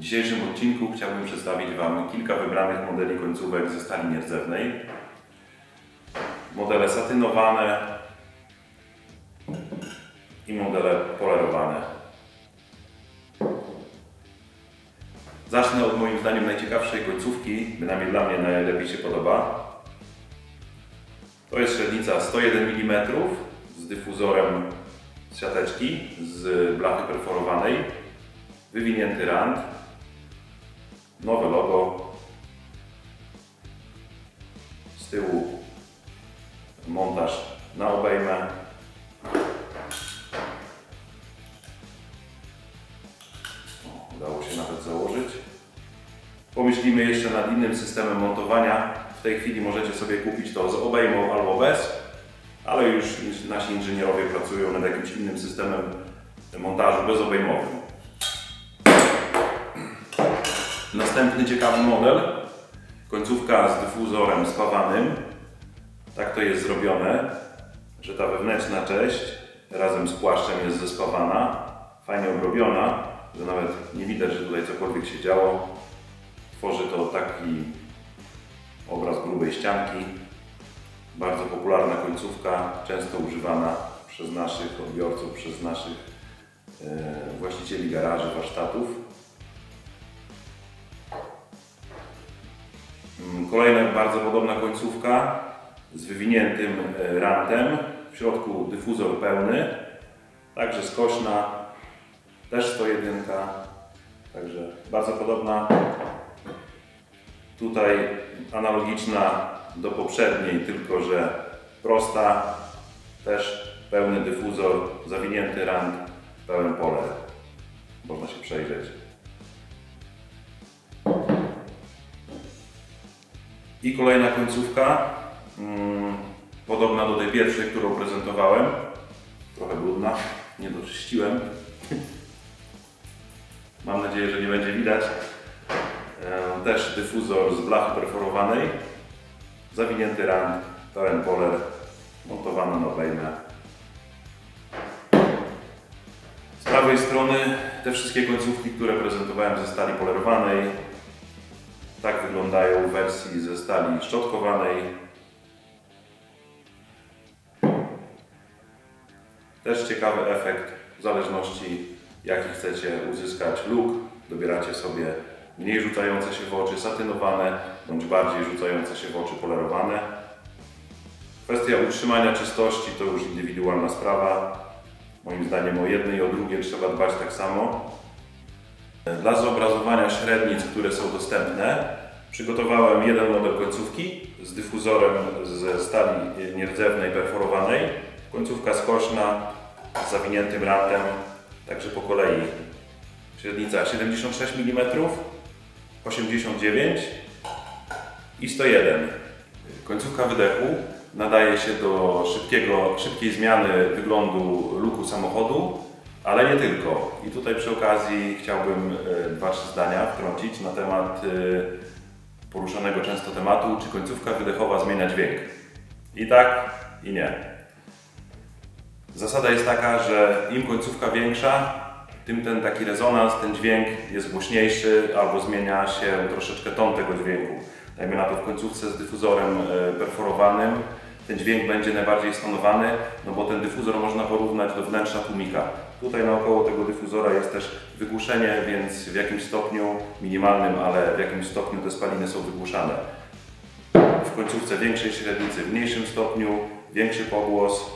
dzisiejszym odcinku chciałbym przedstawić Wam kilka wybranych modeli końcówek ze stali nierdzewnej. Modele satynowane i modele polerowane. Zacznę od moim zdaniem najciekawszej końcówki, bynajmniej dla mnie najlepiej się podoba. To jest średnica 101 mm z dyfuzorem z siateczki, z blachy perforowanej, wywinięty rand, nowe logo, z tyłu montaż na obejmę, udało się nawet założyć. Pomyślimy jeszcze nad innym systemem montowania. W tej chwili możecie sobie kupić to z obejmą albo bez, ale już nasi inżynierowie pracują nad jakimś innym systemem montażu bezobejmowym. Następny ciekawy model, końcówka z dyfuzorem spawanym. Tak to jest zrobione, że ta wewnętrzna część razem z płaszczem jest zespawana, fajnie obrobiona, że nawet nie widać, że tutaj cokolwiek się działo. Tworzy to taki obraz grubej ścianki. Bardzo popularna końcówka, często używana przez naszych odbiorców, przez naszych właścicieli garaży, warsztatów. Kolejna bardzo podobna końcówka z wywiniętym randem, w środku dyfuzor pełny, także skośna, też 101, także bardzo podobna. Tutaj analogiczna do poprzedniej, tylko że prosta, też pełny dyfuzor, zawinięty rand, pełen poler. Można się przejrzeć. I kolejna końcówka, podobna do tej pierwszej, którą prezentowałem. Trochę brudna, nie doczyściłem. Mam nadzieję, że nie będzie widać. Też dyfuzor z blachy perforowanej, zawinięty rand, pełen poler, montowany na obejmę. Z prawej strony te wszystkie końcówki, które prezentowałem ze stali polerowanej. Tak wyglądają w wersji ze stali szczotkowanej. Też ciekawy efekt, w zależności jaki chcecie uzyskać look. Dobieracie sobie mniej rzucające się w oczy satynowane, bądź bardziej rzucające się w oczy polerowane. Kwestia utrzymania czystości to już indywidualna sprawa. Moim zdaniem o jedne i o drugie trzeba dbać tak samo. Dla zobrazowania średnic, które są dostępne, przygotowałem jeden model końcówki z dyfuzorem ze stali nierdzewnej perforowanej. Końcówka skośna z zawiniętym randem, także po kolei. Średnica 76 mm, 89 i 101. Końcówka wydechu nadaje się do szybkiej zmiany wyglądu luku samochodu, ale nie tylko. I tutaj przy okazji chciałbym 2-3 zdania wtrącić na temat poruszanego często tematu, czy końcówka wydechowa zmienia dźwięk. I tak, i nie. Zasada jest taka, że im końcówka większa, tym ten taki rezonans, ten dźwięk jest głośniejszy albo zmienia się troszeczkę ton tego dźwięku. Dajmy na to w końcówce z dyfuzorem perforowanym ten dźwięk będzie najbardziej stonowany, no bo ten dyfuzor można porównać do wnętrza tłumika. Tutaj naokoło tego dyfuzora jest też wygłuszenie, więc w jakimś stopniu, minimalnym, ale w jakimś stopniu te spaliny są wygłuszane. W końcówce większej średnicy, w mniejszym stopniu, większy pogłos.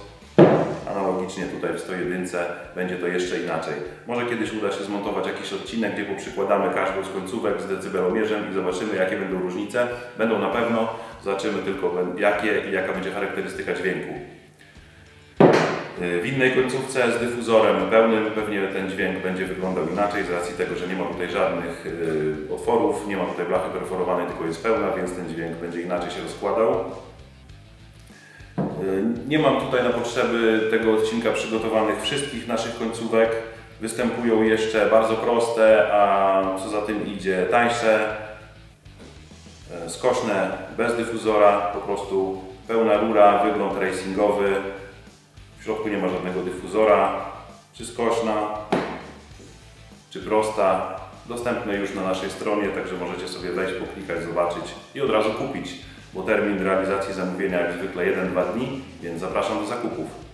Analogicznie tutaj w 101 będzie to jeszcze inaczej. Może kiedyś uda się zmontować jakiś odcinek, gdzie poprzykładamy każdą z końcówek z decybelomierzem i zobaczymy, jakie będą różnice. Będą na pewno, zobaczymy tylko jakie i jaka będzie charakterystyka dźwięku. W innej końcówce z dyfuzorem pełnym pewnie ten dźwięk będzie wyglądał inaczej, z racji tego, że nie ma tutaj żadnych otworów, nie ma tutaj blachy perforowanej, tylko jest pełna, więc ten dźwięk będzie inaczej się rozkładał. Nie mam tutaj na potrzeby tego odcinka przygotowanych wszystkich naszych końcówek. Występują jeszcze bardzo proste, a co za tym idzie tańsze, skośne, bez dyfuzora, po prostu pełna rura, wygląd racingowy. W środku nie ma żadnego dyfuzora, czy skośna, czy prosta, dostępne już na naszej stronie, także możecie sobie wejść, poklikać, zobaczyć i od razu kupić, bo termin realizacji zamówienia jak zwykle 1-2 dni, więc zapraszam do zakupów.